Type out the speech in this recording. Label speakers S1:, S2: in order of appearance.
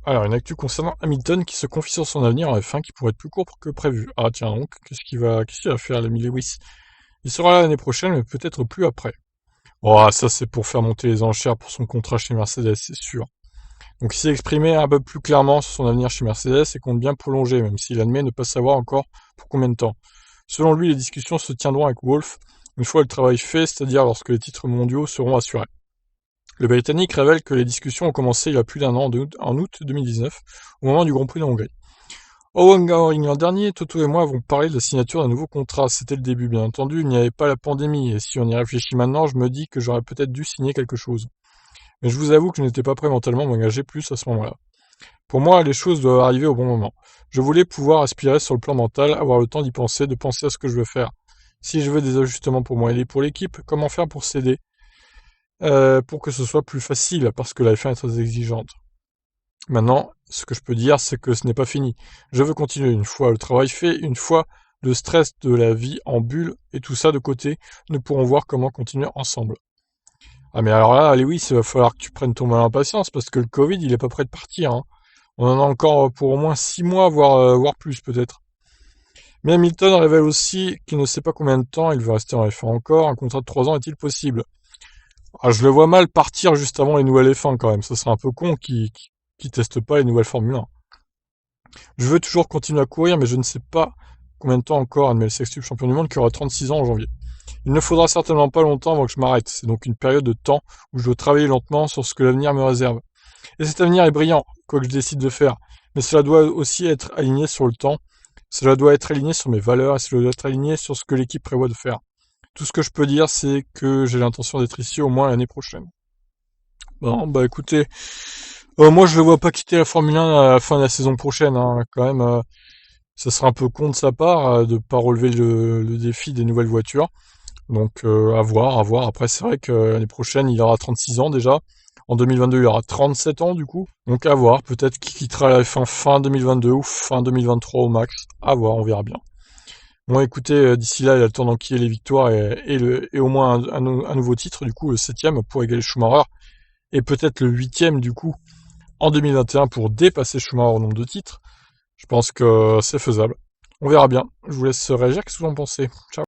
S1: Alors, une actu concernant Hamilton qui se confie sur son avenir en F1 qui pourrait être plus court que prévu. Ah tiens donc, qu'est-ce qu'il va faire l'ami Lewis? Il sera là l'année prochaine, mais peut-être plus après. Oh, ça c'est pour faire monter les enchères pour son contrat chez Mercedes, c'est sûr. Donc il s'est exprimé un peu plus clairement sur son avenir chez Mercedes et compte bien prolonger, même s'il admet ne pas savoir encore pour combien de temps. Selon lui, les discussions se tiendront avec Wolff une fois le travail fait, c'est-à-dire lorsque les titres mondiaux seront assurés. Le Britannique révèle que les discussions ont commencé il y a plus d'un an, en août 2019, au moment du Grand Prix de Hongrie. Au Hungaroring l'an dernier, Toto et moi avons parlé de la signature d'un nouveau contrat. C'était le début, bien entendu, il n'y avait pas la pandémie, et si on y réfléchit maintenant, je me dis que j'aurais peut-être dû signer quelque chose. Mais je vous avoue que je n'étais pas prêt mentalement à m'engager plus à ce moment-là. Pour moi, les choses doivent arriver au bon moment. Je voulais pouvoir aspirer sur le plan mental, avoir le temps d'y penser, de penser à ce que je veux faire. Si je veux des ajustements pour moi et pour l'équipe, comment faire pour s'aider, pour que ce soit plus facile, parce que la F1 est très exigeante. Maintenant, ce que je peux dire, c'est que ce n'est pas fini. Je veux continuer une fois le travail fait, une fois le stress de la vie en bulle et tout ça de côté, nous pourrons voir comment continuer ensemble. Ah mais alors là, Lewis, il va falloir que tu prennes ton mal en patience parce que le Covid, il est pas prêt de partir, hein. On en a encore pour au moins 6 mois, voire plus peut-être. Mais Hamilton révèle aussi qu'il ne sait pas combien de temps il va rester en F1 encore. Un contrat de 3 ans est-il possible? Ah, je le vois mal partir juste avant les nouvelles F1 quand même. Ça serait un peu con qui teste pas les nouvelles Formule 1. Je veux toujours continuer à courir, mais je ne sais pas combien de temps encore, admet le sextuple champion du monde qui aura 36 ans en janvier. Il ne faudra certainement pas longtemps avant que je m'arrête. C'est donc une période de temps où je dois travailler lentement sur ce que l'avenir me réserve. Et cet avenir est brillant, quoi que je décide de faire. Mais cela doit aussi être aligné sur le temps. Cela doit être aligné sur mes valeurs et cela doit être aligné sur ce que l'équipe prévoit de faire. Tout ce que je peux dire, c'est que j'ai l'intention d'être ici au moins l'année prochaine. Bon, bah écoutez, moi je le vois pas quitter la Formule 1 à la fin de la saison prochaine, hein, quand même. Ça serait un peu con de sa part de pas relever le défi des nouvelles voitures. Donc à voir, à voir. Après c'est vrai que l'année prochaine il aura 36 ans déjà. En 2022 il aura 37 ans du coup. Donc à voir, peut-être qu'il quittera la F1 fin 2022 ou fin 2023 au max. À voir, on verra bien. Bon écoutez, d'ici là il a le temps d'enquiller les victoires et au moins un nouveau titre, du coup le 7ème pour égaler Schumacher. Et peut-être le 8ème du coup en 2021 pour dépasser Schumacher au nombre de titres. Je pense que c'est faisable. On verra bien. Je vous laisse réagir. Qu'est-ce que vous en pensez? Ciao.